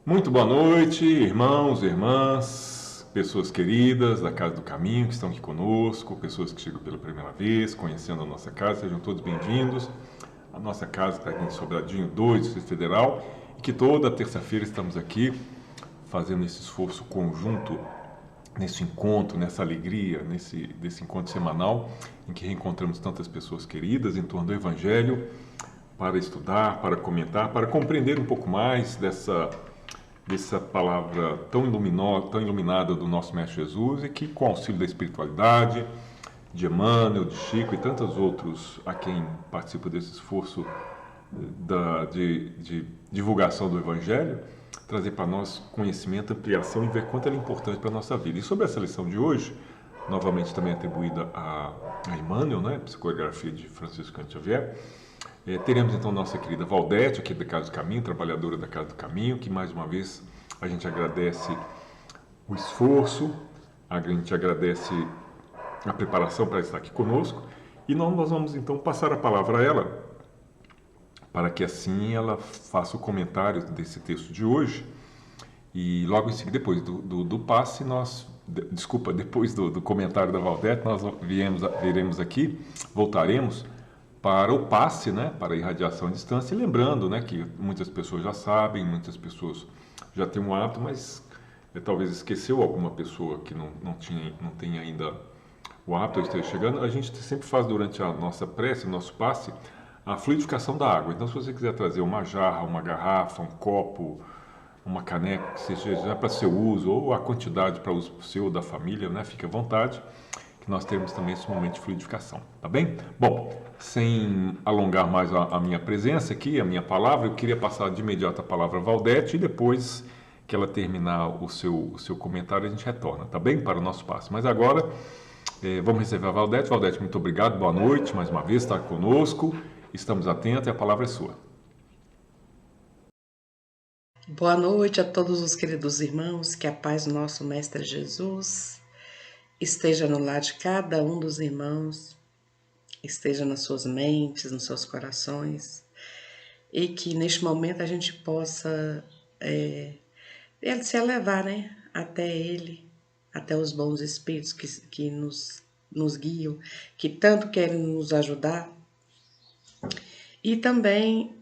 Muito boa noite, irmãos, irmãs, pessoas queridas da Casa do Caminho que estão aqui conosco, pessoas que chegam pela primeira vez, conhecendo a nossa casa, sejam todos bem-vindos. A nossa casa está aqui em Sobradinho 2, Distrito Federal, e que toda terça-feira estamos aqui fazendo esse esforço conjunto, nesse encontro, nessa alegria, desse encontro semanal, em que reencontramos tantas pessoas queridas em torno do Evangelho, para estudar, para comentar, para compreender um pouco mais dessa palavra tão luminosa, tão iluminada do nosso Mestre Jesus, e que, com o auxílio da espiritualidade, de Emmanuel, de Chico e tantos outros a quem participa desse esforço de divulgação do Evangelho, trazer para nós conhecimento, ampliação e ver quanto ele é importante para a nossa vida. E sobre essa lição de hoje, novamente também atribuída a Emmanuel, né, psicografia de Francisco Cândido Xavier, teremos então nossa querida Valdete, aqui da Casa do Caminho, trabalhadora da Casa do Caminho, que mais uma vez a gente agradece o esforço, a gente agradece a preparação para estar aqui conosco, e nós vamos então passar a palavra a ela, para que assim ela faça o comentário desse texto de hoje, e logo em seguida, depois do passe, depois do comentário da Valdete, nós viremos aqui, voltaremos para o passe, né, para a irradiação à distância, e lembrando, né, que muitas pessoas já sabem, muitas pessoas já têm um hábito, mas talvez esqueceu alguma pessoa que não tem ainda o hábito, ou esteja chegando. A gente sempre faz durante a nossa prece, o nosso passe, a fluidificação da água. Então, se você quiser trazer uma jarra, uma garrafa, um copo, uma caneca, que seja para seu uso, ou a quantidade para uso seu ou da família, né, fique à vontade, que nós temos também esse momento de fluidificação, tá bem? Bom, sem alongar mais a minha presença aqui, a minha palavra, eu queria passar de imediato a palavra a Valdete, e depois que ela terminar o seu comentário, a gente retorna, tá bem? Para o nosso passo. Mas agora, vamos receber a Valdete. Valdete, muito obrigado, boa noite, mais uma vez, está conosco, estamos atentos e a palavra é sua. Boa noite a todos os queridos irmãos, que a paz do nosso Mestre Jesus esteja no lar de cada um dos irmãos, esteja nas suas mentes, nos seus corações, e que neste momento a gente possa se elevar, né, até Ele, até os bons espíritos que nos guiam, que tanto querem nos ajudar. E também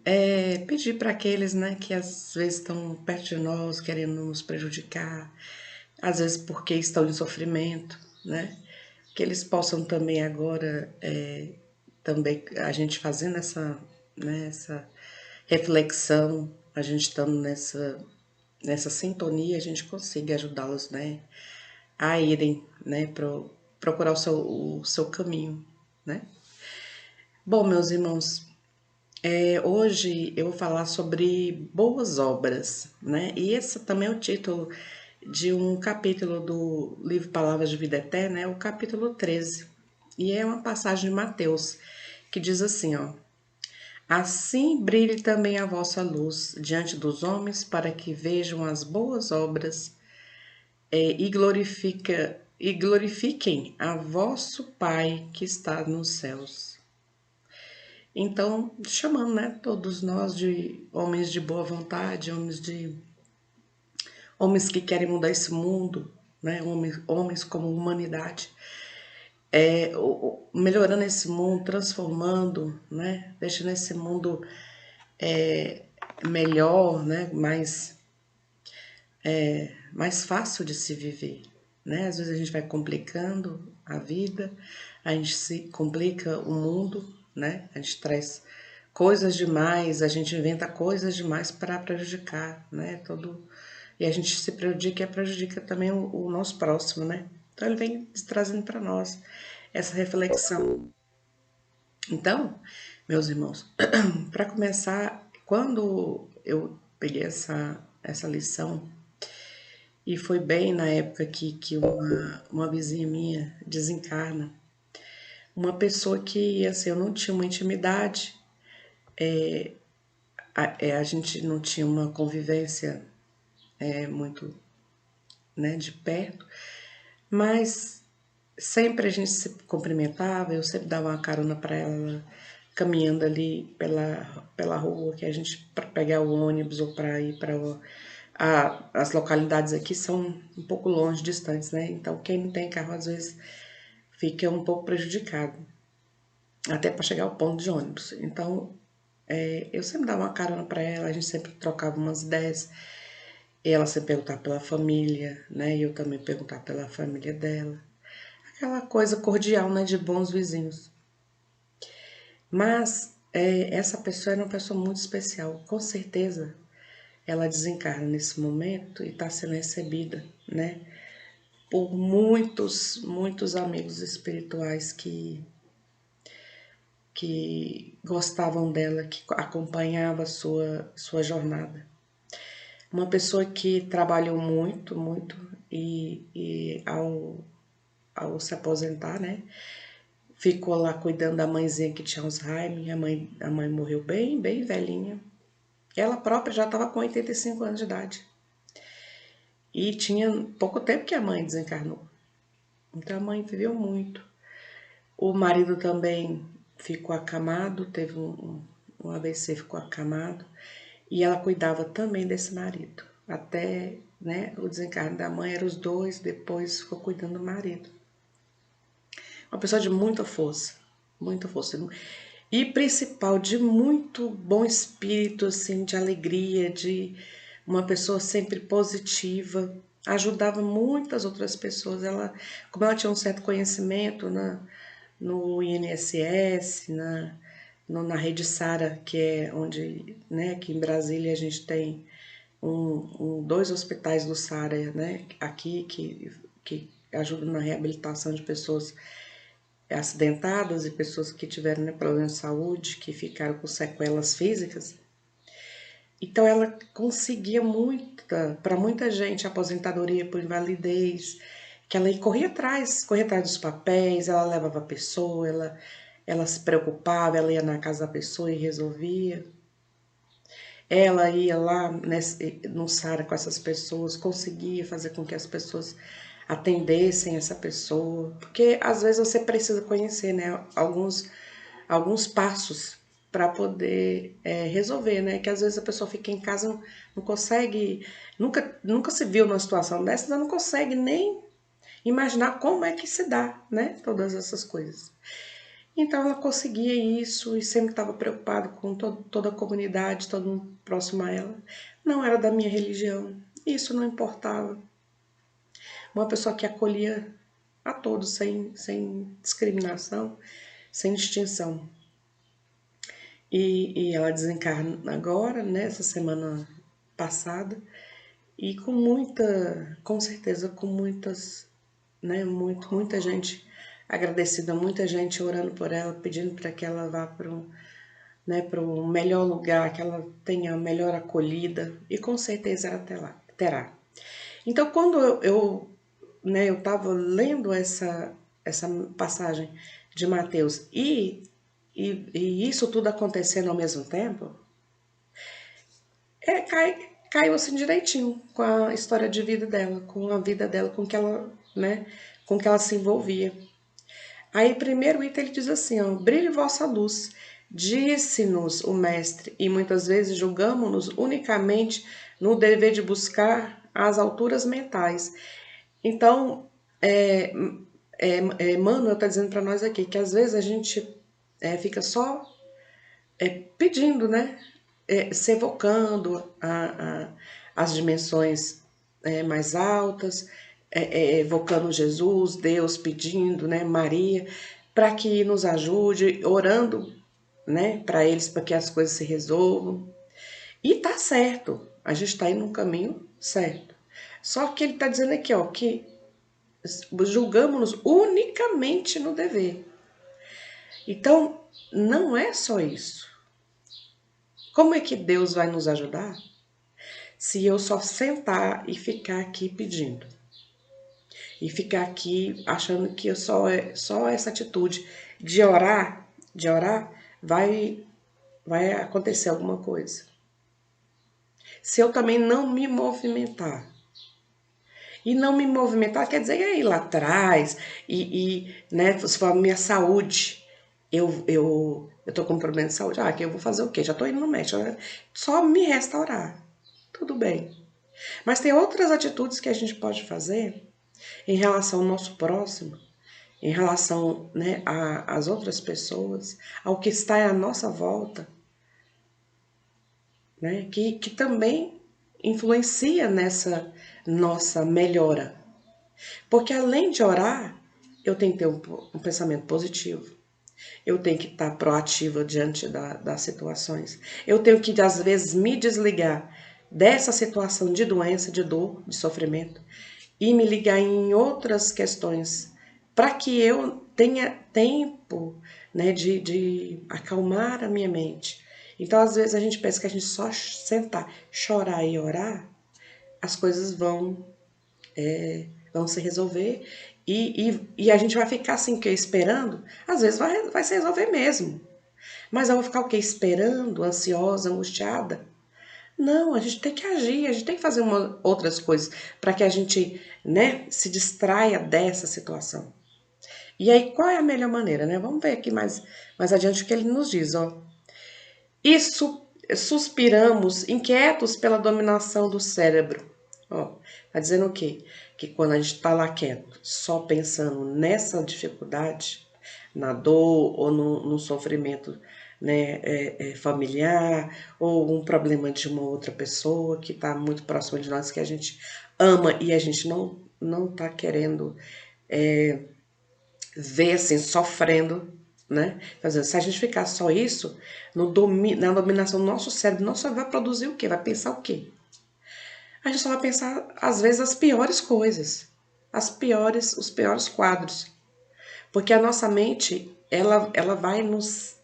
pedir para aqueles, né, que às vezes estão perto de nós, querendo nos prejudicar, às vezes porque estão em sofrimento, né, que eles possam também agora, também a gente fazendo essa reflexão, a gente estando nessa sintonia, a gente consiga ajudá-los, né, a irem, né, procurar o seu caminho, né. Bom, meus irmãos, hoje eu vou falar sobre boas obras, né? E esse também é o título de um capítulo do livro Palavras de Vida Eterna, é o capítulo 13. E é uma passagem de Mateus que diz assim, ó: Assim brilhe também a vossa luz diante dos homens, para que vejam as boas obras e glorifiquem a vosso Pai que está nos céus. Então, chamando, né, todos nós de homens de boa vontade, homens que querem mudar esse mundo, né, homens como humanidade, melhorando esse mundo, transformando, né, deixando esse mundo melhor, né, mais fácil de se viver, né? Às vezes a gente vai complicando a vida, a gente se complica o mundo, né? A gente traz coisas demais, a gente inventa coisas demais para prejudicar, né? E a gente se prejudica e prejudica também o nosso próximo, né? Então ele vem trazendo para nós essa reflexão. Então, meus irmãos, para começar, quando eu peguei essa lição, e foi bem na época que uma vizinha minha desencarna, uma pessoa que, assim, eu não tinha uma intimidade, a gente não tinha uma convivência muito, né, de perto, mas sempre a gente se cumprimentava, eu sempre dava uma carona para ela, caminhando ali pela rua, que a gente, para pegar o ônibus ou para ir As localidades aqui são um pouco longe, distantes, né? Então, quem não tem carro, às vezes, fica um pouco prejudicado, até para chegar ao ponto de ônibus. Então, eu sempre dava uma carona para ela, a gente sempre trocava umas ideias, e ela sempre perguntava pela família, né? E eu também perguntava pela família dela. Aquela coisa cordial, né? De bons vizinhos. Mas essa pessoa era uma pessoa muito especial. Com certeza, ela desencarna nesse momento e está sendo recebida, né? Por muitos, muitos amigos espirituais que gostavam dela, que acompanhavam a sua jornada. Uma pessoa que trabalhou muito, muito, e ao se aposentar, né, ficou lá cuidando da mãezinha que tinha Alzheimer. A mãe morreu bem, bem velhinha. Ela própria já estava com 85 anos de idade. E tinha pouco tempo que a mãe desencarnou. Então a mãe viveu muito. O marido também ficou acamado, teve um AVC, ficou acamado. E ela cuidava também desse marido. Até, né, o desencarne da mãe, eram os dois, depois ficou cuidando do marido. Uma pessoa de muita força, muita força. E principal, de muito bom espírito, assim, de alegria, de uma pessoa sempre positiva. Ajudava muitas outras pessoas. Ela, como ela tinha um certo conhecimento no INSS, na Rede Sara, que é onde, né, aqui em Brasília a gente tem dois hospitais do Sara, né, aqui que ajudam na reabilitação de pessoas acidentadas e pessoas que tiveram, né, problemas de saúde, que ficaram com sequelas físicas. Então ela conseguia para muita gente, aposentadoria por invalidez, que ela corria atrás dos papéis, ela levava a pessoa, ela se preocupava, ela ia na casa da pessoa e resolvia. Ela ia lá no SARA com essas pessoas, conseguia fazer com que as pessoas atendessem essa pessoa, porque às vezes você precisa conhecer, né, alguns passos para poder resolver, né, que às vezes a pessoa fica em casa, não consegue, nunca se viu numa situação dessa, não consegue nem imaginar como é que se dá, né, todas essas coisas. Então ela conseguia isso e sempre estava preocupada com toda a comunidade, todo mundo próximo a ela. Não era da minha religião, isso não importava. Uma pessoa que acolhia a todos, sem discriminação, sem distinção. E ela desencarna agora, nessa semana passada, e com certeza, com muitas, né, muita gente agradecida, muita gente orando por ela, pedindo para que ela vá para um melhor lugar, que ela tenha a melhor acolhida, e com certeza ela terá. Então, quando eu estava lendo essa passagem de Mateus e isso tudo acontecendo ao mesmo tempo, caiu assim direitinho com a história de vida dela, com a vida dela, com que ela, né, com que ela se envolvia. Aí, primeiro item, ele diz assim, ó, brilhe vossa luz, disse-nos o mestre, e muitas vezes julgamos-nos unicamente no dever de buscar as alturas mentais. Então, Emmanuel está dizendo para nós aqui que às vezes a gente fica só pedindo, né? Se evocando as dimensões mais altas, evocando Jesus, Deus, pedindo, né, Maria, para que nos ajude, orando, né, para eles, para que as coisas se resolvam. E tá certo, a gente está indo no caminho certo. Só que ele está dizendo aqui, ó, que julgamos-nos unicamente no dever. Então, não é só isso. Como é que Deus vai nos ajudar se eu só sentar e ficar aqui pedindo? E ficar aqui achando que só essa atitude de orar vai acontecer alguma coisa. Se eu também não me movimentar. E não me movimentar quer dizer ir lá atrás né, se for a minha saúde, eu tô com um problema de saúde, que eu vou fazer o quê? Já tô indo no médico, só me resta orar. Tudo bem. Mas tem outras atitudes que a gente pode fazer em relação ao nosso próximo, em relação, né, às outras pessoas, ao que está à nossa volta, né, que também influencia nessa nossa melhora. Porque além de orar, eu tenho que ter um pensamento positivo. Eu tenho que estar proativa diante das situações. Eu tenho que, às vezes, me desligar dessa situação de doença, de dor, de sofrimento e me ligar em outras questões para que eu tenha tempo, né, de acalmar a minha mente. Então, às vezes, a gente pensa que a gente só sentar, chorar e orar, as coisas vão se resolver e a gente vai ficar assim, que esperando, às vezes vai se resolver mesmo. Mas eu vou ficar o quê? Esperando, ansiosa, angustiada? Não, a gente tem que agir, a gente tem que fazer outras coisas para que a gente, né, se distraia dessa situação. E aí, qual é a melhor maneira, né? Vamos ver aqui mais adiante o que ele nos diz, ó. Isso suspiramos, inquietos pela dominação do cérebro. Ó, tá dizendo o quê? Que quando a gente tá lá quieto, só pensando nessa dificuldade, na dor ou no sofrimento, né, familiar, ou um problema de uma outra pessoa que está muito próxima de nós, que a gente ama e a gente não tá querendo ver assim, sofrendo, né? Se a gente ficar só isso, na dominação do nosso cérebro, nosso cérebro vai produzir o quê? Vai pensar o quê? A gente só vai pensar, às vezes, as piores coisas, os piores quadros. Porque a nossa mente, ela vai nos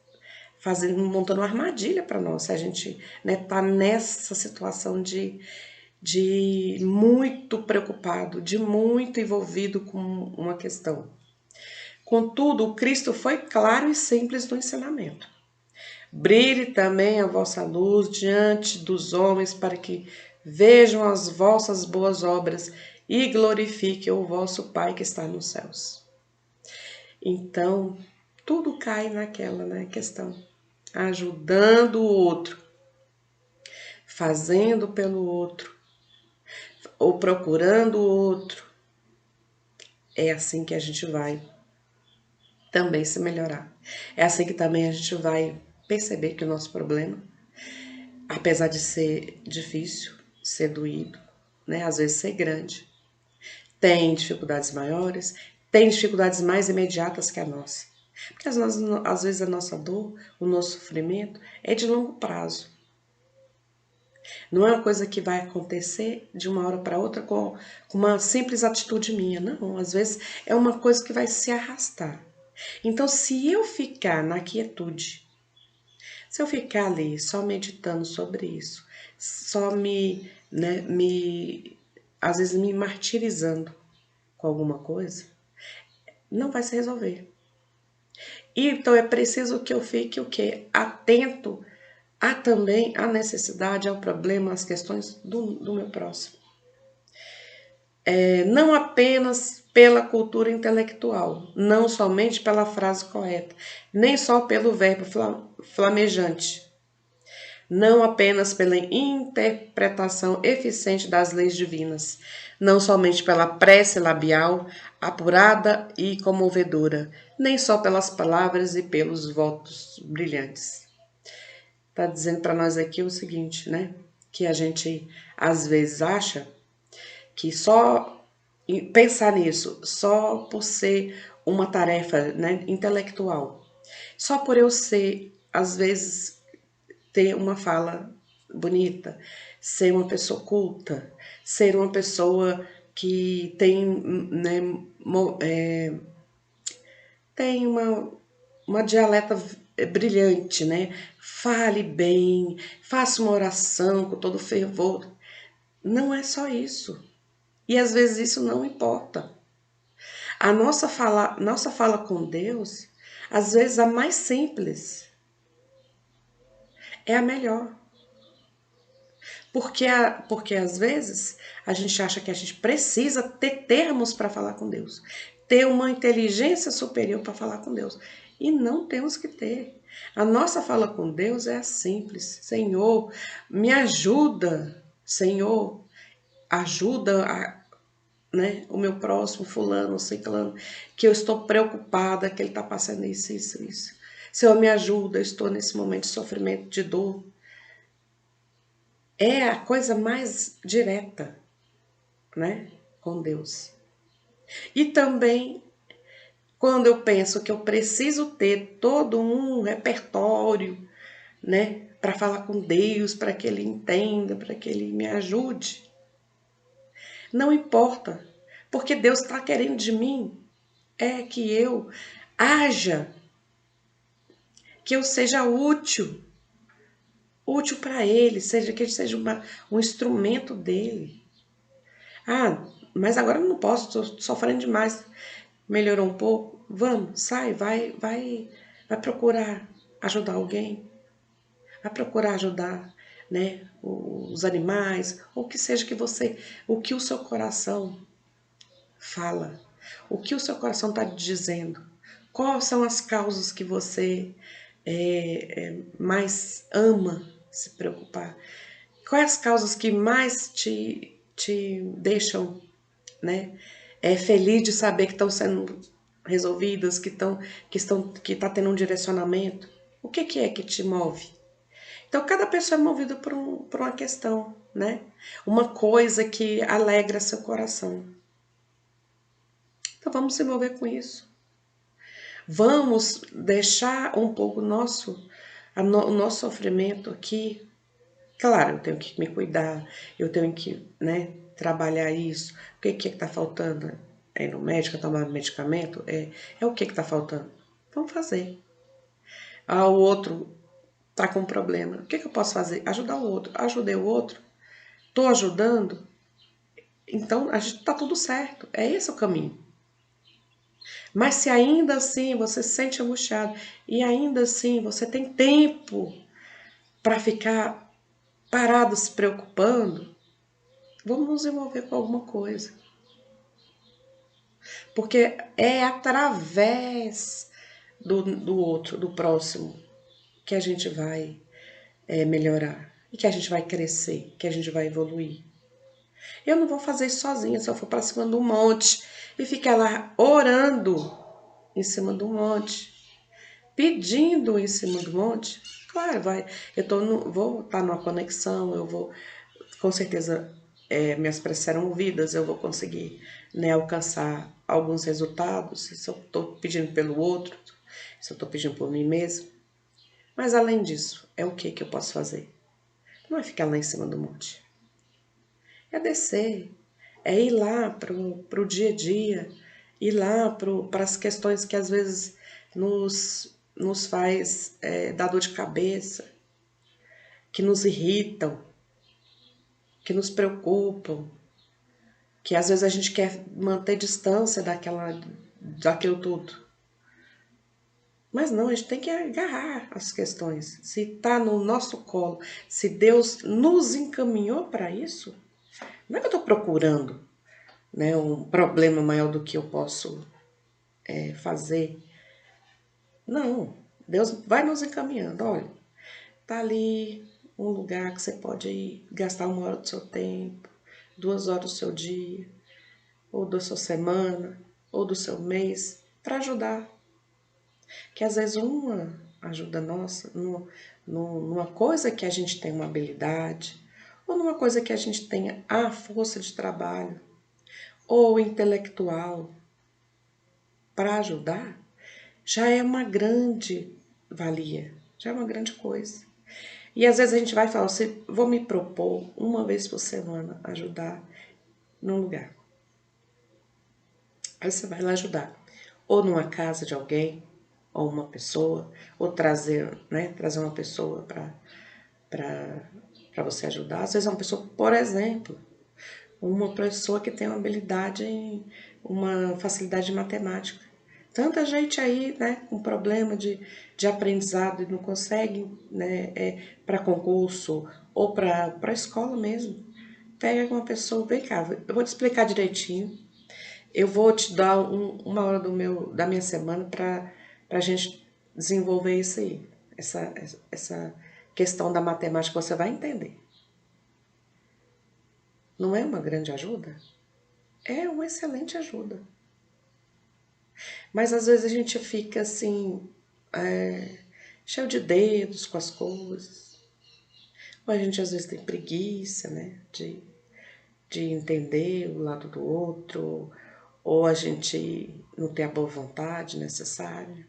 fazendo, montando uma armadilha para nós, se a gente, né, tá nessa situação de muito preocupado, de muito envolvido com uma questão. Contudo, o Cristo foi claro e simples no ensinamento. Brilhe também a vossa luz diante dos homens, para que vejam as vossas boas obras e glorifiquem o vosso Pai que está nos céus. Então, tudo cai naquela, né, questão. Ajudando o outro, fazendo pelo outro, ou procurando o outro. É assim que a gente vai também se melhorar. É assim que também a gente vai perceber que o nosso problema, apesar de ser difícil, ser doído, né, às vezes ser grande, tem dificuldades maiores, tem dificuldades mais imediatas que a nossa. Porque às vezes a nossa dor, o nosso sofrimento é de longo prazo. Não é uma coisa que vai acontecer de uma hora para outra com uma simples atitude minha. Não, às vezes é uma coisa que vai se arrastar. Então, se eu ficar na quietude, se eu ficar ali só meditando sobre isso, só às vezes me martirizando com alguma coisa, não vai se resolver. Então é preciso que eu fique o quê? Atento também a necessidade, ao problema, às questões do meu próximo. Não apenas pela cultura intelectual, não somente pela frase correta, nem só pelo verbo flamejante, não apenas pela interpretação eficiente das leis divinas, não somente pela prece labial apurada e comovedora, nem só pelas palavras e pelos votos brilhantes. Está dizendo para nós aqui o seguinte, né? Que a gente às vezes acha que só pensar nisso, só por ser uma tarefa, né, intelectual, só por eu ser, às vezes, ter uma fala bonita, ser uma pessoa culta, ser uma pessoa que tem, né, tem uma dialeta brilhante, né? Fale bem, faça uma oração com todo fervor. Não é só isso. E às vezes isso não importa. A nossa fala com Deus, às vezes a mais simples, é a melhor. Porque às vezes a gente acha que a gente precisa ter termos para falar com Deus, ter uma inteligência superior para falar com Deus. E não temos que ter. A nossa fala com Deus é simples. Senhor, me ajuda. Senhor, ajuda né, o meu próximo, fulano, ciclano, que eu estou preocupada, que ele está passando isso, isso, isso. Senhor, me ajuda, eu estou nesse momento de sofrimento, de dor. É a coisa mais direta, né, com Deus. E também, quando eu penso que eu preciso ter todo um repertório, né, para falar com Deus, para que Ele entenda, para que Ele me ajude, não importa, porque Deus está querendo de mim é que eu haja, que eu seja útil para Ele, seja que ele seja um instrumento dele. Ah, mas agora eu não posso, estou sofrendo demais. Melhorou um pouco? Vamos, sai, vai procurar ajudar alguém, vai procurar ajudar, né, os animais, ou que seja que você, o que o seu coração fala, o que o seu coração está dizendo, quais são as causas que você mais ama se preocupar, quais as causas que mais te deixam, né, feliz de saber que estão sendo resolvidas, que está tendo um direcionamento. O que é que te move? Então, cada pessoa é movida por uma questão, né? Uma coisa que alegra seu coração. Então, vamos se envolver com isso. Vamos deixar um pouco o nosso sofrimento aqui. Claro, eu tenho que me cuidar, eu tenho que, né, trabalhar isso. O que está faltando? É ir no médico, tomar medicamento? É o que está faltando? Vamos fazer. Ah, o outro está com um problema. O que eu posso fazer? Ajudar o outro. Ajudei o outro? Estou ajudando? Então, a gente está tudo certo. É esse o caminho. Mas se ainda assim você se sente angustiado e ainda assim você tem tempo para ficar parado se preocupando, vamos nos envolver com alguma coisa. Porque é através do outro, do próximo, que a gente vai melhorar, e que a gente vai crescer, que a gente vai evoluir. Eu não vou fazer isso sozinha, se eu for para cima do monte e ficar lá orando em cima do monte, pedindo em cima do monte. Claro, vou estar numa conexão, eu vou, com certeza, minhas preces serão ouvidas, eu vou conseguir, né, alcançar alguns resultados, se eu estou pedindo pelo outro, se eu estou pedindo por mim mesmo. Mas além disso, é o que eu posso fazer? Não é ficar lá em cima do monte. É descer, é ir lá pro dia a dia, ir lá para as questões que às vezes nos faz dar dor de cabeça, que nos irritam, que nos preocupam, que às vezes a gente quer manter distância daquilo tudo. Mas não, a gente tem que agarrar as questões. Se está no nosso colo, se Deus nos encaminhou para isso, não é que eu estou procurando, né, um problema maior do que eu posso fazer. Não, Deus vai nos encaminhando. Olha, tá ali um lugar que você pode ir gastar 1 hora do seu tempo, 2 horas do seu dia, ou da sua semana, ou do seu mês, para ajudar. Que às vezes uma ajuda nossa, numa coisa que a gente tem uma habilidade, ou numa coisa que a gente tenha a força de trabalho, ou intelectual, para ajudar, já é uma grande valia, já é uma grande coisa. E às vezes a gente vai falar, vou me propor 1 vez por semana ajudar num lugar. Aí você vai lá ajudar, ou numa casa de alguém, ou uma pessoa, ou trazer uma pessoa para você ajudar. Às vezes é uma pessoa, por exemplo, uma pessoa que tem uma habilidade, uma facilidade em matemática. Tanta gente aí, né, com problema de aprendizado e não consegue, né, para concurso ou para a escola mesmo. Pega uma pessoa, vem cá, eu vou te explicar direitinho. Eu vou te dar 1 hora da minha semana para a gente desenvolver isso aí. Essa questão da matemática você vai entender. não é uma grande ajuda? É uma excelente ajuda. Mas às vezes a gente fica assim, cheio de dedos com as coisas. Ou a gente às vezes tem preguiça, né? De entender o lado do outro. Ou a gente não tem a boa vontade necessária.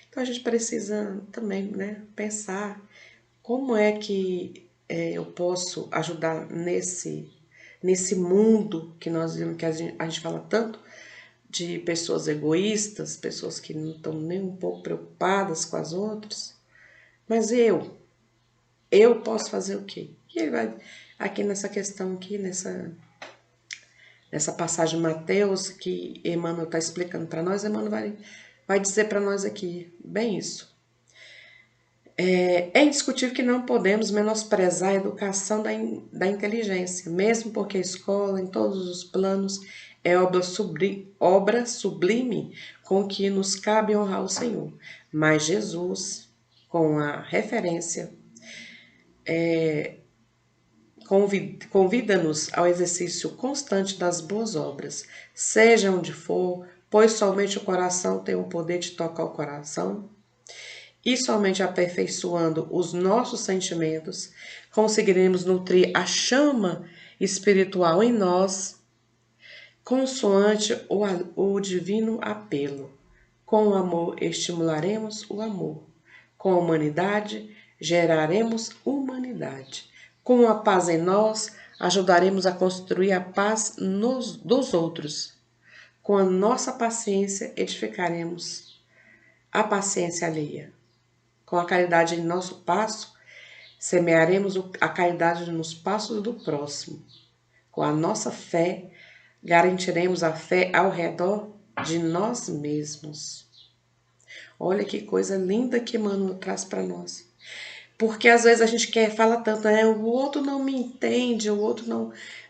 Então a gente precisa também, né, pensar como é que eu posso ajudar nesse mundo que nós vimos, que a gente fala tanto de pessoas egoístas, pessoas que não estão nem um pouco preocupadas com as outras. Mas eu posso fazer o quê? E ele vai aqui nessa questão aqui, nessa passagem de Mateus que Emmanuel está explicando para nós, Emmanuel vai dizer para nós aqui bem isso. É indiscutível que não podemos menosprezar a educação da inteligência, mesmo porque a escola, em todos os planos, é obra sublime com que nos cabe honrar o Senhor. Mas Jesus, com a referência, convida-nos ao exercício constante das boas obras, seja onde for, pois somente o coração tem o poder de tocar o coração. E somente aperfeiçoando os nossos sentimentos conseguiremos nutrir a chama espiritual em nós, consoante o divino apelo. Com o amor estimularemos o amor. Com a humanidade geraremos humanidade. Com a paz em nós ajudaremos a construir a paz dos outros. Com a nossa paciência edificaremos a paciência alheia. Com a caridade em nosso passo, semearemos a caridade nos passos do próximo. Com a nossa fé, garantiremos a fé ao redor de nós mesmos. Olha que coisa linda que Emmanuel traz para nós. Porque às vezes a gente fala tanto, né? O outro não me entende, o outro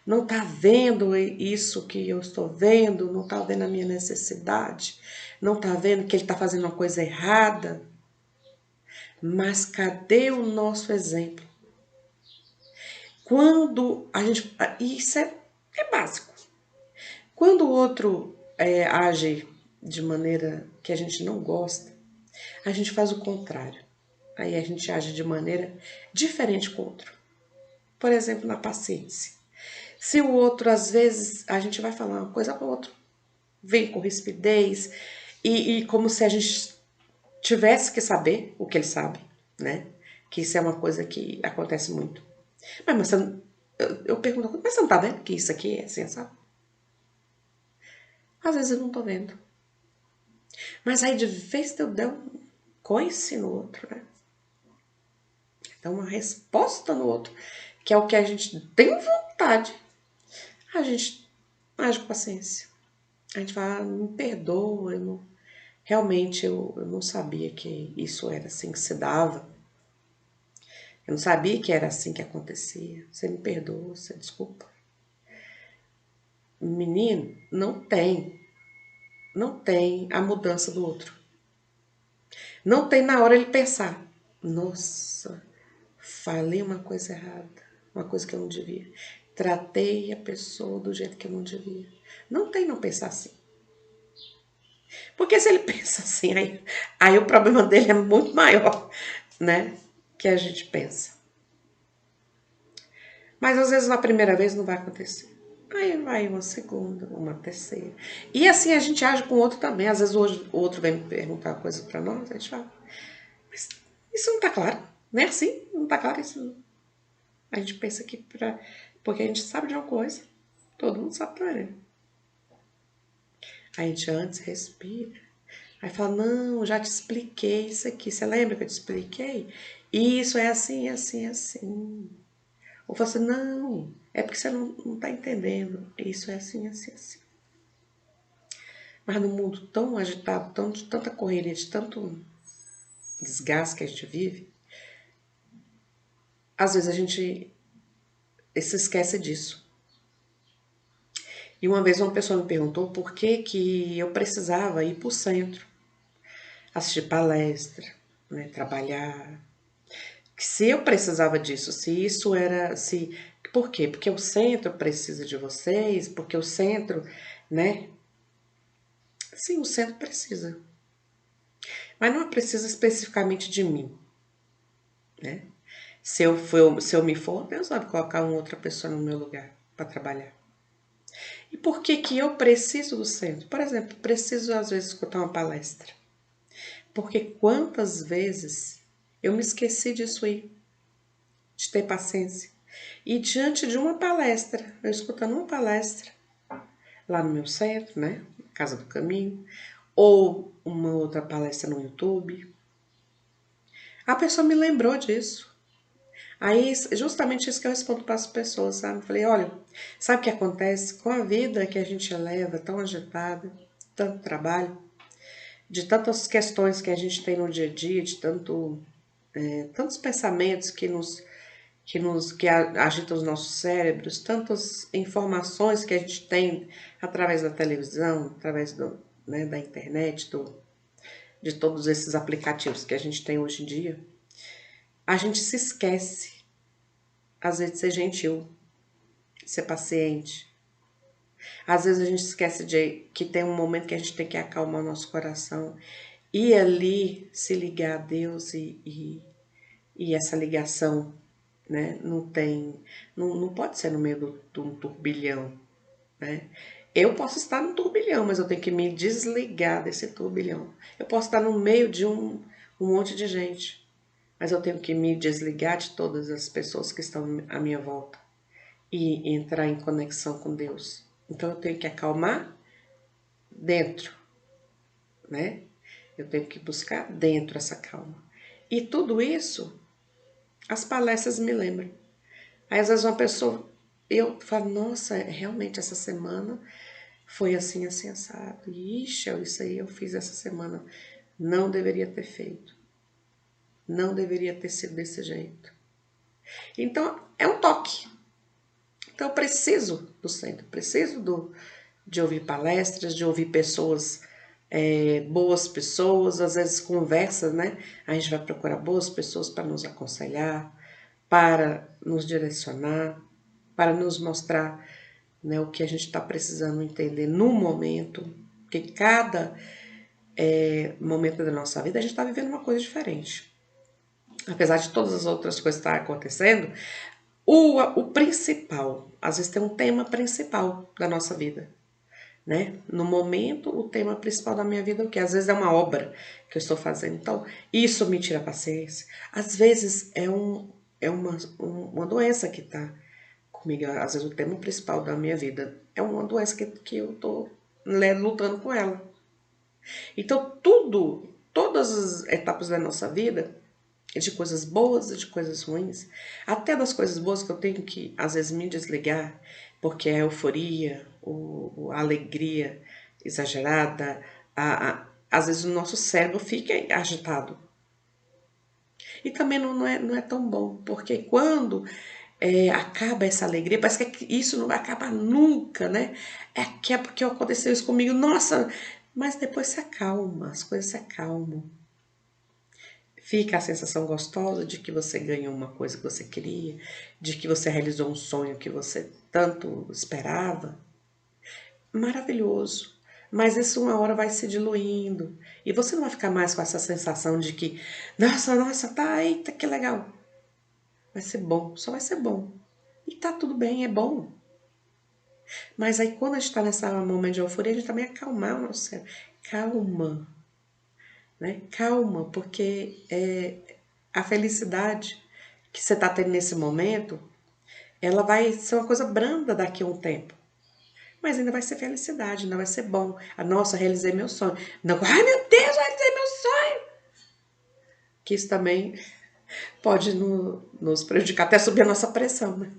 não está vendo isso que eu estou vendo, não está vendo a minha necessidade, não está vendo que ele está fazendo uma coisa errada. Mas cadê o nosso exemplo? Quando a gente... Isso é básico. Quando o outro age de maneira que a gente não gosta, a gente faz o contrário. Aí a gente age de maneira diferente com o outro. Por exemplo, na paciência. Se o outro, às vezes, a gente vai falar uma coisa para o outro, vem com rispidez e como se a gente tivesse que saber o que ele sabe, né? Que isso é uma coisa que acontece muito. Mas você, eu pergunto, mas você não tá vendo que isso aqui é assim, sabe? Às vezes eu não tô vendo. Mas aí de vez eu der um coice no outro, né? Dá uma resposta no outro, que é o que a gente tem vontade. A gente age com paciência. A gente fala, me perdoa, realmente eu não sabia que isso era assim que se dava. Eu não sabia que era assim que acontecia. Você me perdoa, você desculpa. Menino, não tem a mudança do outro. Não tem na hora ele pensar, nossa, falei uma coisa errada, uma coisa que eu não devia. Tratei a pessoa do jeito que eu não devia. Não tem não pensar assim. Porque se ele pensa assim, aí o problema dele é muito maior, né? Que a gente pensa. Mas às vezes na primeira vez não vai acontecer. Aí vai uma segunda, uma terceira. E assim a gente age com o outro também. Às vezes o outro vem me perguntar coisa pra nós, a gente fala, mas isso não tá claro, não é assim? Não tá claro isso? Não. A gente pensa que porque a gente sabe de uma coisa, todo mundo sabe também. A gente antes respira. Aí fala, não, já te expliquei isso aqui. Você lembra que eu te expliquei? Isso é assim, assim, assim. Ou você, não, é porque você não tá entendendo. Isso é assim, assim, assim. Mas no mundo tão agitado, de tanta correria, de tanto desgaste que a gente vive, às vezes a gente se esquece disso. E uma vez uma pessoa me perguntou por que eu precisava ir para o centro, assistir palestra, né, trabalhar. Se eu precisava disso, se isso era... Por quê? Porque o centro precisa de vocês, porque o centro, né? Sim, o centro precisa. Mas não precisa especificamente de mim, né? Se eu me for, Deus vai colocar uma outra pessoa no meu lugar para trabalhar. E por que que eu preciso do centro? Por exemplo, preciso às vezes escutar uma palestra. Porque quantas vezes eu me esqueci disso aí, de ter paciência. E diante de uma palestra, eu escutando uma palestra, lá no meu centro, né? Casa do Caminho, ou uma outra palestra no YouTube, a pessoa me lembrou disso. Aí, justamente isso que eu respondo para as pessoas, sabe? Eu falei, olha, sabe o que acontece com a vida que a gente leva tão agitada, tanto trabalho, de tantas questões que a gente tem no dia a dia, de tantos pensamentos que agitam os nossos cérebros, tantas informações que a gente tem através da televisão, através da internet, de todos esses aplicativos que a gente tem hoje em dia, a gente se esquece, às vezes, de ser gentil, de ser paciente. Às vezes a gente esquece de que tem um momento que a gente tem que acalmar o nosso coração e ali se ligar a Deus e essa ligação, né, não pode ser no meio de um turbilhão, né? Eu posso estar no turbilhão, mas eu tenho que me desligar desse turbilhão. Eu posso estar no meio de um monte de gente, mas eu tenho que me desligar de todas as pessoas que estão à minha volta e entrar em conexão com Deus. Então eu tenho que acalmar dentro, né? Eu tenho que buscar dentro essa calma. E tudo isso, as palestras me lembram. Aí às vezes uma pessoa, eu falo, nossa, realmente essa semana foi assim, assim, assado. Ixi, isso aí eu fiz essa semana. Não deveria ter feito. Não deveria ter sido desse jeito. Então, é um toque. Então, eu preciso do centro, de ouvir palestras, de ouvir pessoas, boas pessoas, às vezes conversas, né? A gente vai procurar boas pessoas para nos aconselhar, para nos direcionar, para nos mostrar, né, o que a gente está precisando entender no momento, porque cada momento da nossa vida a gente está vivendo uma coisa diferente. Apesar de todas as outras coisas estarem acontecendo, o principal, às vezes tem um tema principal da nossa vida, né? No momento, o tema principal da minha vida é o que? Às vezes é uma obra que eu estou fazendo, então isso me tira a paciência. Às vezes é uma doença que está comigo, às vezes o tema principal da minha vida é uma doença que eu estou lutando com ela. Então todas as etapas da nossa vida, de coisas boas e de coisas ruins, até das coisas boas que eu tenho que, às vezes, me desligar, porque a euforia, a alegria exagerada, às vezes o nosso cérebro fica agitado. E também não é tão bom, porque quando acaba essa alegria, parece que isso não vai acabar nunca, né? Que é porque aconteceu isso comigo, nossa! Mas depois se acalma, as coisas se acalmam. Fica a sensação gostosa de que você ganhou uma coisa que você queria, de que você realizou um sonho que você tanto esperava. Maravilhoso. Mas isso uma hora vai se diluindo. E você não vai ficar mais com essa sensação de que, nossa, tá, eita, que legal. Vai ser bom, só vai ser bom. E tá tudo bem, é bom. Mas aí quando a gente tá nesse momento de euforia, a gente também acalmar o nosso cérebro. Calma, né? Calma, porque a felicidade que você está tendo nesse momento, ela vai ser uma coisa branda daqui a um tempo. Mas ainda vai ser felicidade, ainda vai ser bom. Nossa, realizei meu sonho. Não, ai meu Deus, realizei meu sonho! Que isso também pode nos prejudicar, até subir a nossa pressão, né?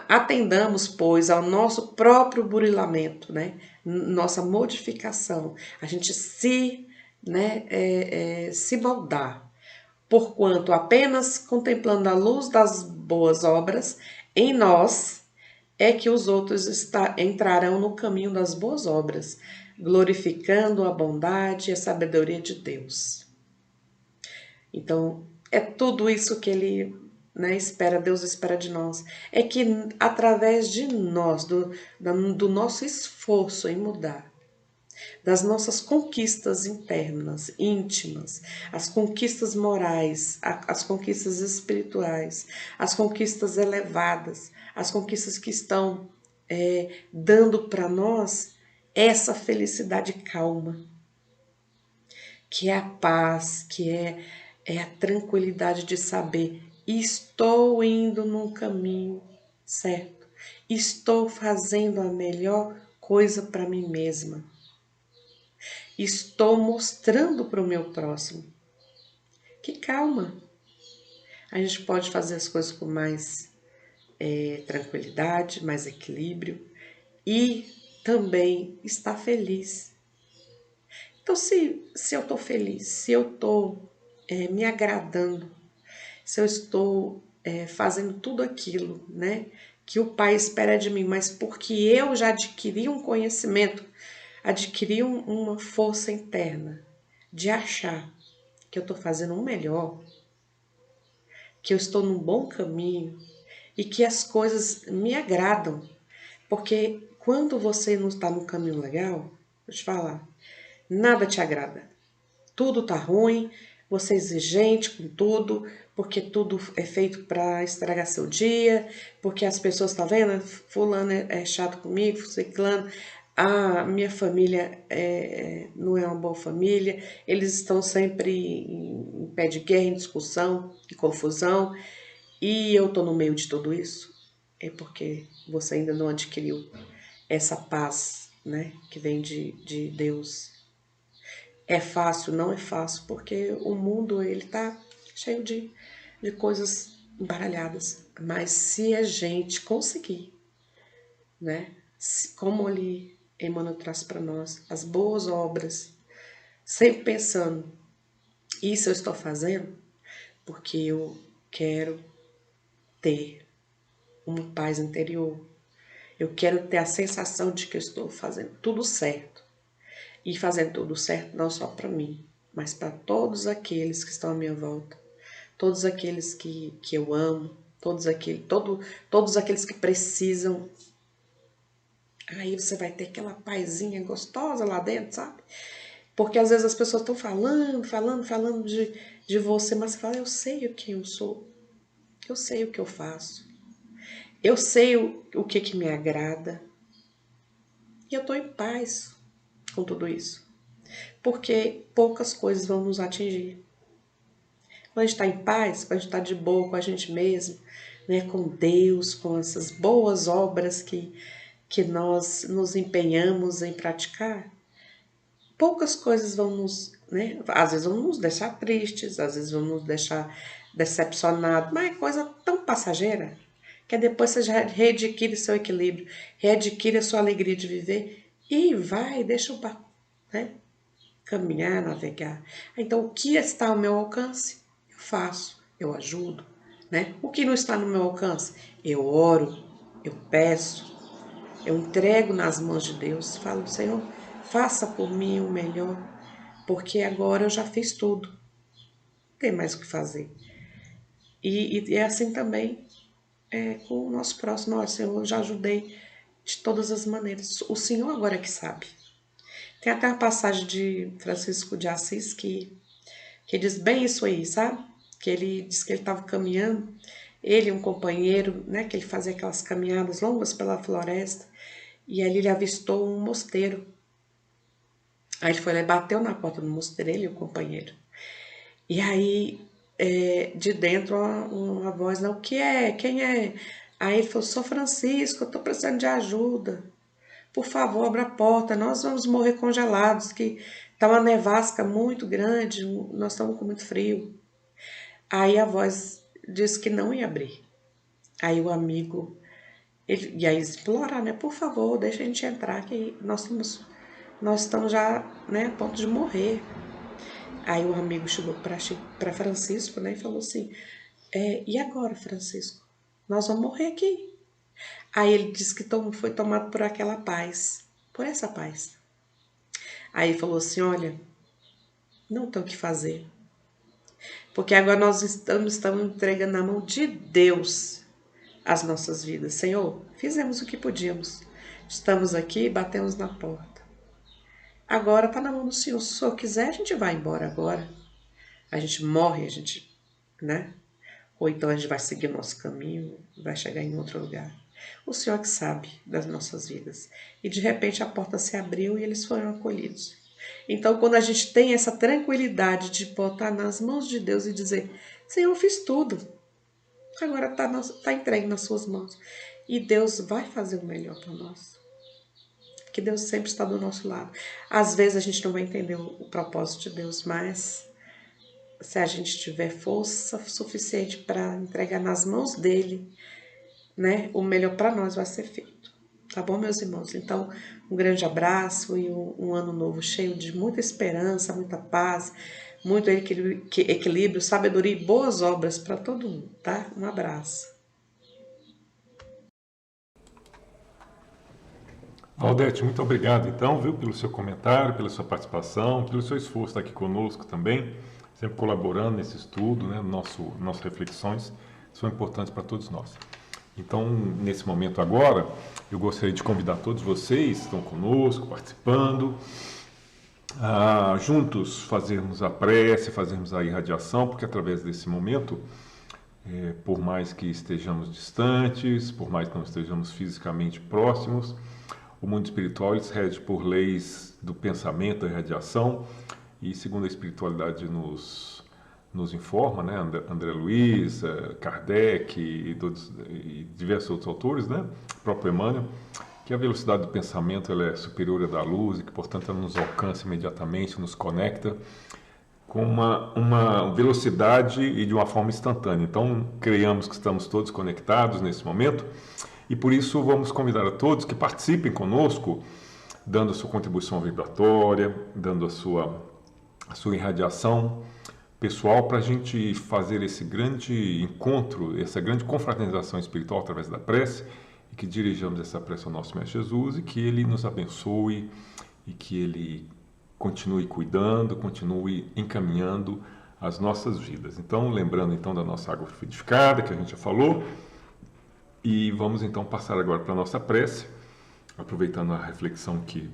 Atendamos, pois, ao nosso próprio burilamento, né? Nossa modificação. A gente se moldar. Porquanto apenas contemplando a luz das boas obras em nós é que os outros entrarão no caminho das boas obras, glorificando a bondade e a sabedoria de Deus. Então, é tudo isso que ele né, Deus espera de nós, é que através de nós, do nosso esforço em mudar, das nossas conquistas internas, íntimas, as conquistas morais, as conquistas espirituais, as conquistas elevadas, as conquistas que estão dando para nós essa felicidade calma, que é a paz, que é a tranquilidade de saber, estou indo num caminho certo, estou fazendo a melhor coisa para mim mesma, estou mostrando para o meu próximo. Que calma, a gente pode fazer as coisas com mais tranquilidade, mais equilíbrio e também estar feliz. Então, se eu estou feliz, se eu estou me agradando, se eu estou fazendo tudo aquilo, né, que o Pai espera de mim, mas porque eu já adquiri um conhecimento, adquiri uma força interna de achar que eu estou fazendo o melhor, que eu estou num bom caminho e que as coisas me agradam. Porque quando você não está no caminho legal, vou te falar, nada te agrada. Tudo tá ruim, você é exigente com tudo, porque tudo é feito para estragar seu dia, porque as pessoas estão vendo, fulano é chato comigo, ciclano, minha família não é uma boa família, eles estão sempre em pé de guerra, em discussão, em confusão, e eu tô no meio de tudo isso, é porque você ainda não adquiriu essa paz, né, que vem de Deus. É fácil? Não é fácil, porque o mundo ele tá cheio de coisas embaralhadas. Mas se a gente conseguir, né, como ali Emmanuel traz para nós, as boas obras, sempre pensando, isso eu estou fazendo porque eu quero ter uma paz interior. Eu quero ter a sensação de que eu estou fazendo tudo certo. E fazendo tudo certo não só para mim, mas para todos aqueles que estão à minha volta, todos aqueles que eu amo, todos aqueles que precisam. Aí você vai ter aquela pazinha gostosa lá dentro, sabe? Porque às vezes as pessoas estão falando de você, mas você fala, eu sei o que eu sou, eu sei o que eu faço, eu sei o que me agrada, e eu estou em paz com tudo isso. Porque poucas coisas vão nos atingir. Quando a gente está em paz, quando a gente está de boa com a gente mesmo, né, com Deus, com essas boas obras que nós nos empenhamos em praticar, poucas coisas vão nos, né, às vezes vão nos deixar tristes, às vezes vão nos deixar decepcionados, mas é coisa tão passageira que depois você já readquire seu equilíbrio, readquire a sua alegria de viver e vai, deixa o barco, né, caminhar, navegar. Então, o que está ao meu alcance, eu faço, eu ajudo, né? O que não está no meu alcance, eu oro, eu peço, eu entrego nas mãos de Deus, falo, Senhor, faça por mim o melhor, porque agora eu já fiz tudo, não tem mais o que fazer. E é assim também com o nosso próximo, olha, Senhor, eu já ajudei de todas as maneiras, o Senhor agora é que sabe. Tem até uma passagem de Francisco de Assis que diz bem isso aí, sabe? Que ele diz que ele estava caminhando, ele e um companheiro, né, que ele fazia aquelas caminhadas longas pela floresta, e ali ele avistou um mosteiro. Aí ele foi lá e bateu na porta do mosteiro, ele e o companheiro. E aí, de dentro, uma voz, não, o que é? Quem é? Aí ele falou, sou Francisco, eu tô precisando de ajuda. Por favor, abra a porta, nós vamos morrer congelados, que tá uma nevasca muito grande, nós estamos com muito frio. Aí a voz disse que não ia abrir. Aí o amigo, e aí explorar, né? Por favor, deixa a gente entrar, que nós estamos já, né, a ponto de morrer. Aí o amigo chegou para Francisco, né, e falou assim, e agora, Francisco? Nós vamos morrer aqui. Aí ele disse que foi tomado por aquela paz, por essa paz. Aí ele falou assim, olha, não tem o que fazer. Porque agora nós estamos entregando na mão de Deus as nossas vidas. Senhor, fizemos o que podíamos. Estamos aqui, batemos na porta. Agora está na mão do Senhor. Se o Senhor quiser, a gente vai embora agora. A gente morre, a gente, né? Ou então a gente vai seguir o nosso caminho, vai chegar em outro lugar. O Senhor que sabe das nossas vidas. E de repente a porta se abriu e eles foram acolhidos. Então, quando a gente tem essa tranquilidade de botar nas mãos de Deus e dizer: Senhor, eu fiz tudo, agora está entregue nas suas mãos. E Deus vai fazer o melhor para nós. Porque Deus sempre está do nosso lado. Às vezes a gente não vai entender o propósito de Deus, mas se a gente tiver força suficiente para entregar nas mãos dele, né, o melhor para nós vai ser feito. Tá bom, meus irmãos? Então, um grande abraço e um ano novo cheio de muita esperança, muita paz, muito equilíbrio, sabedoria e boas obras para todo mundo, tá? Um abraço. Valdete, muito obrigado, então, viu, pelo seu comentário, pela sua participação, pelo seu esforço estar aqui conosco também, sempre colaborando nesse estudo, né, nossas reflexões são importantes para todos nós. Então, nesse momento agora, eu gostaria de convidar todos vocês que estão conosco, participando, a juntos fazermos a prece, fazermos a irradiação, porque através desse momento, por mais que estejamos distantes, por mais que não estejamos fisicamente próximos, o mundo espiritual ele se rege por leis do pensamento, da irradiação, e segundo a espiritualidade nos informa, né, André Luiz, Kardec e diversos outros autores, né, o próprio Emmanuel, que a velocidade do pensamento ela é superior à da luz e que, portanto, ela nos alcança imediatamente, nos conecta com uma velocidade e de uma forma instantânea. Então, creiamos que estamos todos conectados nesse momento e, por isso, vamos convidar a todos que participem conosco, dando a sua contribuição vibratória, dando a sua irradiação pessoal para a gente fazer esse grande encontro, essa grande confraternização espiritual através da prece e que dirijamos essa prece ao nosso Mestre Jesus e que Ele nos abençoe e que Ele continue cuidando, continue encaminhando as nossas vidas. Então, lembrando então da nossa água fluidificada que a gente já falou e vamos então passar agora para a nossa prece, aproveitando a reflexão que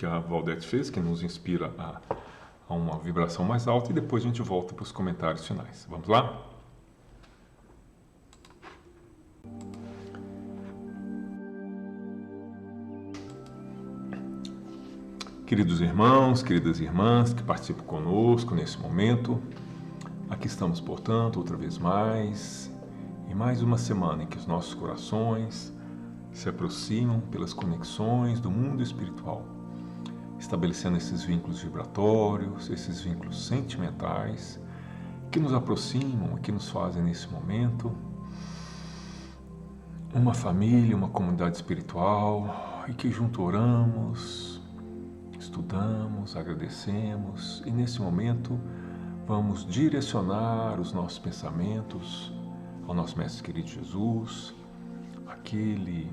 a Valdete fez, que nos inspira a uma vibração mais alta e depois a gente volta para os comentários finais. Vamos lá? Queridos irmãos, queridas irmãs que participam conosco nesse momento, aqui estamos, portanto, outra vez mais, em mais uma semana em que os nossos corações se aproximam pelas conexões do mundo espiritual, estabelecendo esses vínculos vibratórios, esses vínculos sentimentais que nos aproximam e que nos fazem nesse momento uma família, uma comunidade espiritual e que junto oramos, estudamos, agradecemos e nesse momento vamos direcionar os nossos pensamentos ao nosso Mestre querido Jesus, aquele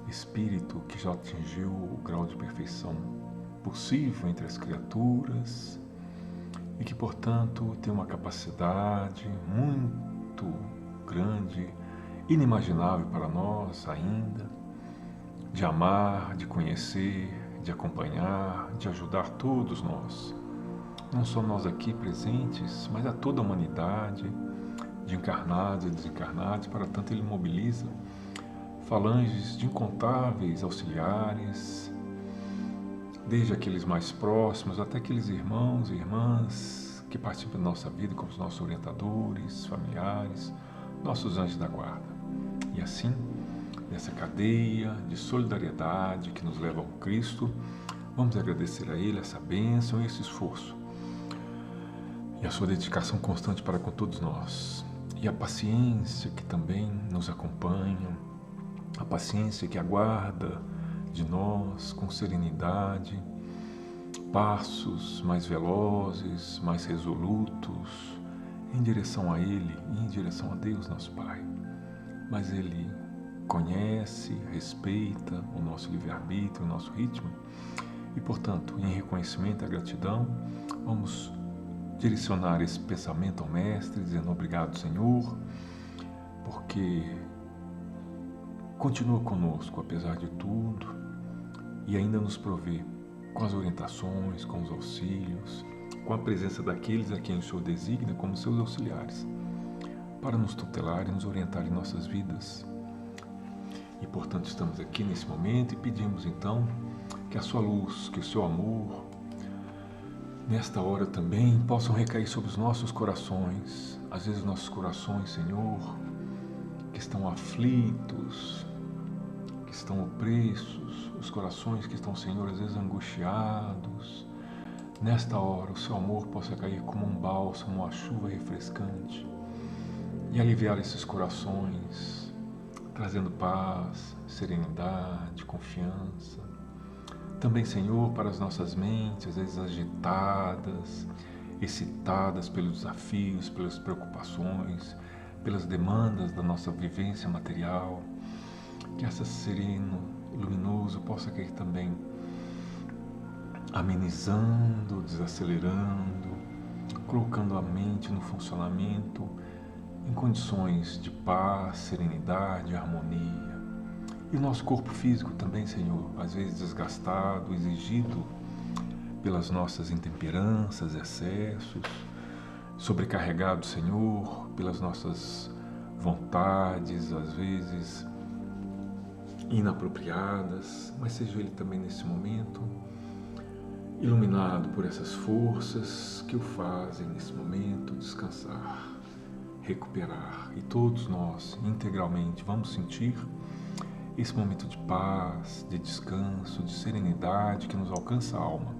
Espírito que já atingiu o grau de perfeição possível entre as criaturas e que, portanto, tem uma capacidade muito grande, inimaginável para nós ainda, de amar, de conhecer, de acompanhar, de ajudar todos nós, não só nós aqui presentes, mas a toda a humanidade, de encarnados e desencarnados, para tanto Ele mobiliza falanges de incontáveis auxiliares, desde aqueles mais próximos até aqueles irmãos e irmãs que participam da nossa vida como os nossos orientadores, familiares, nossos anjos da guarda. E assim, nessa cadeia de solidariedade que nos leva ao Cristo, vamos agradecer a Ele essa bênção e esse esforço e a sua dedicação constante para com todos nós e a paciência que também nos acompanha, a paciência que aguarda de nós com serenidade, passos mais velozes, mais resolutos, em direção a Ele e em direção a Deus, nosso Pai. Mas Ele conhece, respeita o nosso livre-arbítrio, o nosso ritmo e, portanto, em reconhecimento à gratidão, vamos direcionar esse pensamento ao Mestre, dizendo obrigado, Senhor, porque continua conosco apesar de tudo e ainda nos provê com as orientações, com os auxílios, com a presença daqueles a quem o Senhor designa como seus auxiliares, para nos tutelar e nos orientar em nossas vidas. E, portanto, estamos aqui nesse momento e pedimos, então, que a sua luz, que o seu amor, nesta hora também, possam recair sobre os nossos corações. Às vezes, nossos corações, Senhor, que estão aflitos, que estão opressos, os corações que estão, Senhor, às vezes angustiados. Nesta hora, o seu amor possa cair como um bálsamo, uma chuva refrescante e aliviar esses corações, trazendo paz, serenidade, confiança. Também, Senhor, para as nossas mentes, às vezes agitadas, excitadas pelos desafios, pelas preocupações, pelas demandas da nossa vivência material, que esse sereno, luminoso possa cair também, amenizando, desacelerando, colocando a mente no funcionamento em condições de paz, serenidade, harmonia. E o nosso corpo físico também, Senhor, às vezes desgastado, exigido pelas nossas intemperanças, excessos, sobrecarregado, Senhor, pelas nossas vontades, às vezes inapropriadas, mas seja ele também nesse momento iluminado por essas forças que o fazem nesse momento descansar, recuperar. E todos nós, integralmente, vamos sentir esse momento de paz, de descanso, de serenidade que nos alcança a alma,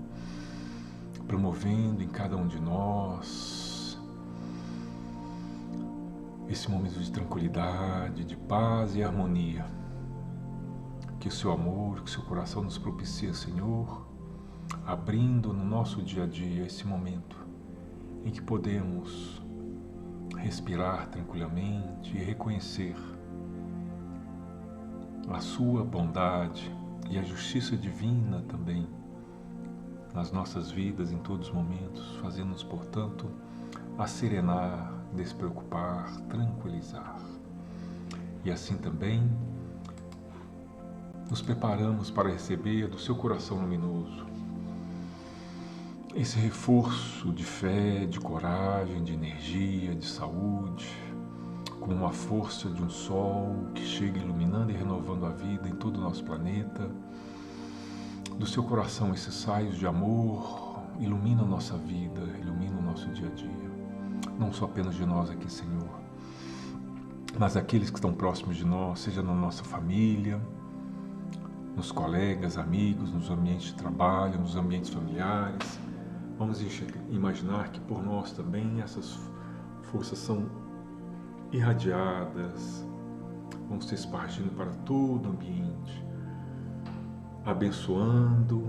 promovendo em cada um de nós esse momento de tranquilidade, de paz e harmonia. Que o seu amor, que o seu coração nos propicia, Senhor, abrindo no nosso dia a dia esse momento em que podemos respirar tranquilamente e reconhecer a sua bondade e a justiça divina também nas nossas vidas em todos os momentos, fazendo-nos, portanto, acerenar, despreocupar, tranquilizar. E assim também nos preparamos para receber do seu coração luminoso esse reforço de fé, de coragem, de energia, de saúde, como a força de um sol que chega iluminando e renovando a vida em todo o nosso planeta. Do seu coração esses raios de amor iluminam nossa vida, iluminam o nosso dia a dia. Não só apenas de nós aqui, Senhor, mas aqueles que estão próximos de nós, seja na nossa família, nos colegas, amigos, nos ambientes de trabalho, nos ambientes familiares. Vamos imaginar que por nós também essas forças são irradiadas, vão se espargindo para todo o ambiente, abençoando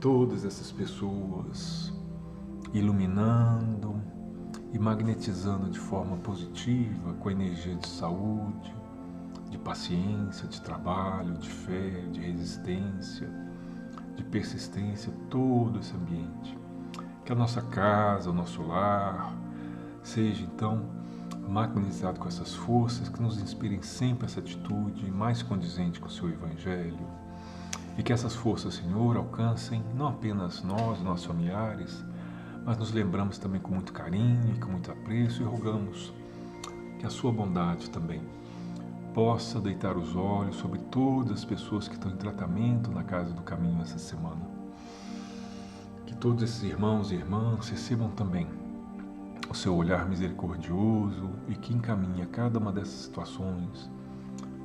todas essas pessoas, iluminando e magnetizando de forma positiva, com energia de saúde, de paciência, de trabalho, de fé, de resistência, de persistência, todo esse ambiente. Que a nossa casa, o nosso lar, seja então magnetizado com essas forças que nos inspirem sempre essa atitude mais condizente com o seu Evangelho. E que essas forças, Senhor, alcancem não apenas nós, nossos familiares, mas nos lembramos também com muito carinho e com muito apreço e rogamos que a sua bondade também possa deitar os olhos sobre todas as pessoas que estão em tratamento na Casa do Caminho essa semana. Que todos esses irmãos e irmãs recebam também o seu olhar misericordioso e que encaminhe a cada uma dessas situações,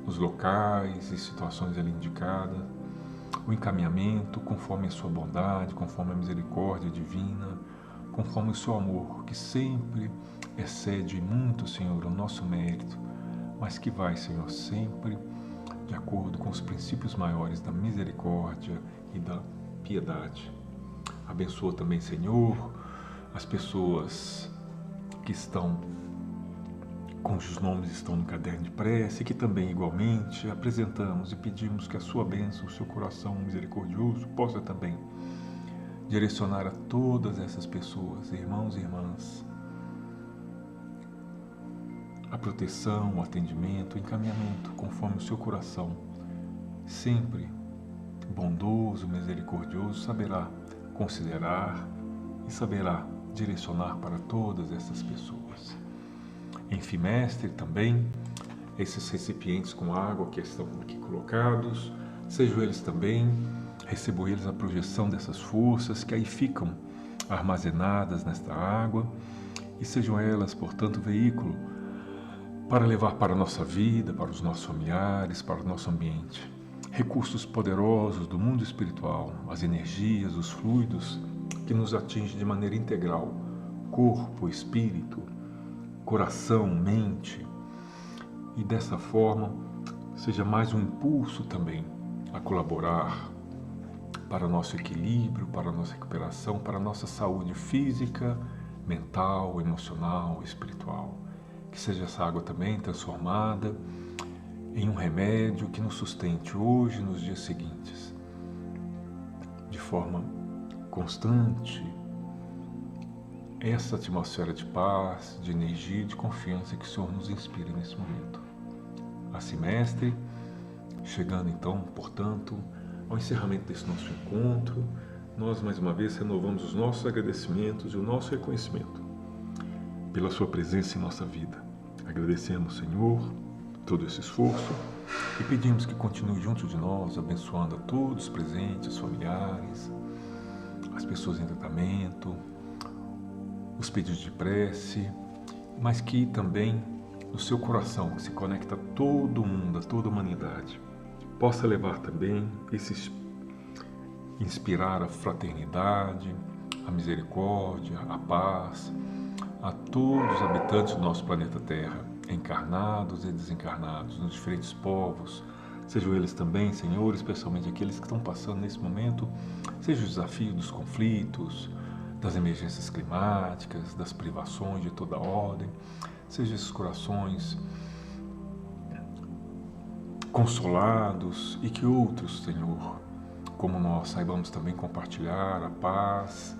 nos locais e situações ali indicadas, o encaminhamento conforme a sua bondade, conforme a misericórdia divina, conforme o seu amor, que sempre excede muito, Senhor, o nosso mérito, mas que vai, Senhor, sempre de acordo com os princípios maiores da misericórdia e da piedade. Abençoa também, Senhor, as pessoas que estão, cujos nomes estão no caderno de prece, que também igualmente apresentamos e pedimos que a sua bênção, o seu coração misericordioso, possa também direcionar a todas essas pessoas, irmãos e irmãs, a proteção, o atendimento, o encaminhamento, conforme o seu coração, sempre bondoso, misericordioso, saberá considerar e saberá direcionar para todas essas pessoas. Enfim, mestre, também, esses recipientes com água que estão aqui colocados, sejam eles também, recebo eles a projeção dessas forças que aí ficam armazenadas nesta água e sejam elas, portanto, veículo para levar para a nossa vida, para os nossos familiares, para o nosso ambiente, recursos poderosos do mundo espiritual, as energias, os fluidos que nos atingem de maneira integral, corpo, espírito, coração, mente, e dessa forma seja mais um impulso também a colaborar para o nosso equilíbrio, para a nossa recuperação, para a nossa saúde física, mental, emocional, espiritual. Que seja essa água também transformada em um remédio que nos sustente hoje e nos dias seguintes, de forma constante, essa atmosfera de paz, de energia e de confiança que o Senhor nos inspira nesse momento. Assim, mestre, chegando então, portanto, ao encerramento desse nosso encontro, nós mais uma vez renovamos os nossos agradecimentos e o nosso reconhecimento pela sua presença em nossa vida. Agradecemos, Senhor, todo esse esforço e pedimos que continue junto de nós, abençoando a todos os presentes, os familiares, as pessoas em tratamento, os pedidos de prece, mas que também no seu coração, que se conecta a todo mundo, a toda a humanidade, possa levar também inspirar a fraternidade, a misericórdia, a paz a todos os habitantes do nosso planeta Terra, encarnados e desencarnados, nos diferentes povos, sejam eles também, Senhor, especialmente aqueles que estão passando nesse momento, seja o desafio dos conflitos, das emergências climáticas, das privações de toda ordem, sejam esses corações consolados e que outros, Senhor, como nós, saibamos também compartilhar a paz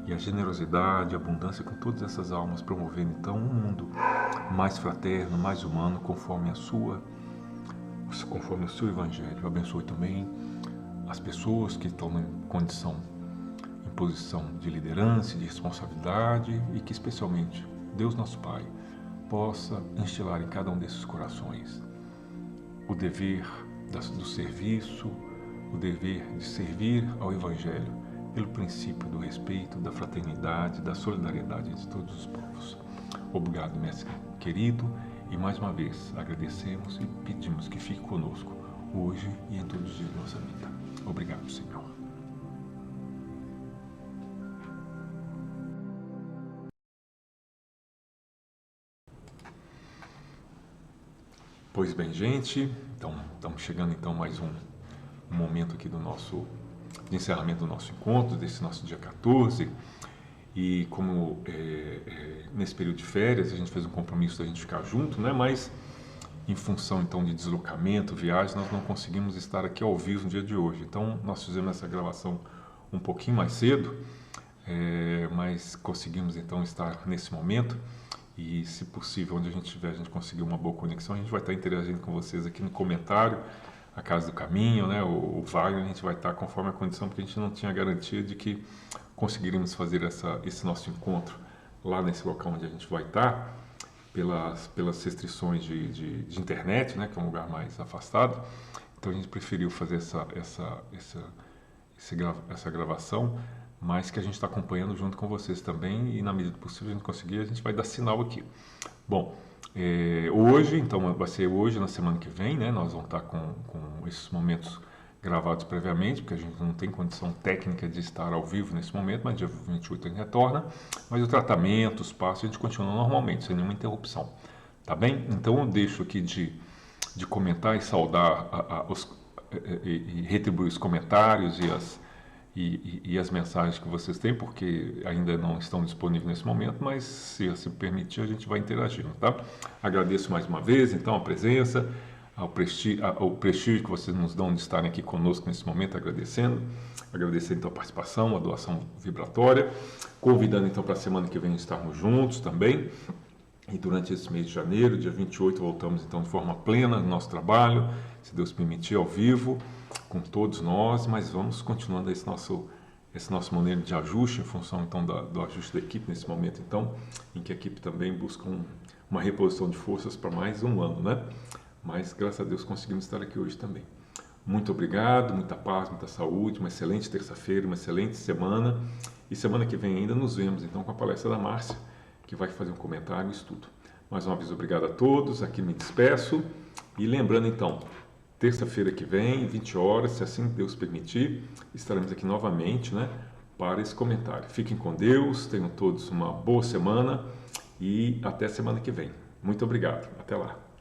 e a generosidade, a abundância com todas essas almas, promovendo então um mundo mais fraterno, mais humano, conforme o seu Evangelho. Abençoe também as pessoas que estão em posição de liderança e de responsabilidade e que especialmente Deus nosso Pai possa instilar em cada um desses corações o dever do serviço, o dever de servir ao Evangelho pelo princípio do respeito, da fraternidade, da solidariedade de todos os povos. Obrigado, mestre querido, e mais uma vez agradecemos e pedimos que fique conosco hoje e em todos os dias da nossa vida. Obrigado, Senhor. Pois bem, gente, então estamos chegando então mais um momento aqui de encerramento do nosso encontro, desse nosso dia 14, e como nesse período de férias a gente fez um compromisso da gente ficar junto, né? Mas em função então de deslocamento, viagem, nós não conseguimos estar aqui ao vivo no dia de hoje. Então nós fizemos essa gravação um pouquinho mais cedo, mas conseguimos então estar nesse momento. E, se possível, onde a gente estiver, a gente conseguir uma boa conexão, a gente vai estar interagindo com vocês aqui no comentário, a Casa do Caminho, né? O Wagner, a gente vai estar conforme a condição, porque a gente não tinha garantia de que conseguiríamos fazer esse nosso encontro lá nesse local onde a gente vai estar, pelas restrições de internet, né? Que é um lugar mais afastado. Então a gente preferiu fazer essa gravação, mas que a gente está acompanhando junto com vocês também, e na medida do possível a gente conseguir, a gente vai dar sinal aqui. Bom, hoje, então vai ser hoje, na semana que vem, né? Nós vamos estar com esses momentos gravados previamente, porque a gente não tem condição técnica de estar ao vivo nesse momento, mas dia 28 a gente retorna, mas o tratamento, os passos, a gente continua normalmente, sem nenhuma interrupção, tá bem? Então eu deixo aqui de comentar e saudar e retribuir os comentários e as mensagens que vocês têm, porque ainda não estão disponíveis nesse momento, mas se permitir a gente vai interagindo, tá? Agradeço mais uma vez então a presença, ao prestígio que vocês nos dão de estarem aqui conosco nesse momento, agradecendo então a participação, a doação vibratória, convidando então para a semana que vem estarmos juntos também. E durante esse mês de janeiro, dia 28, voltamos então de forma plena no nosso trabalho, se Deus permitir, ao vivo, com todos nós, mas vamos continuando esse nosso modelo de ajuste, em função então do ajuste da equipe nesse momento, então, em que a equipe também busca uma reposição de forças para mais um ano, né? Mas graças a Deus conseguimos estar aqui hoje também. Muito obrigado, muita paz, muita saúde, uma excelente terça-feira, uma excelente semana, e semana que vem ainda nos vemos então com a palestra da Márcia, que vai fazer um comentário e estudo. Mais uma vez, obrigado a todos, aqui me despeço, e lembrando então, terça-feira que vem, 20 horas, se assim Deus permitir, estaremos aqui novamente, né, para esse comentário. Fiquem com Deus, tenham todos uma boa semana e até semana que vem. Muito obrigado. Até lá.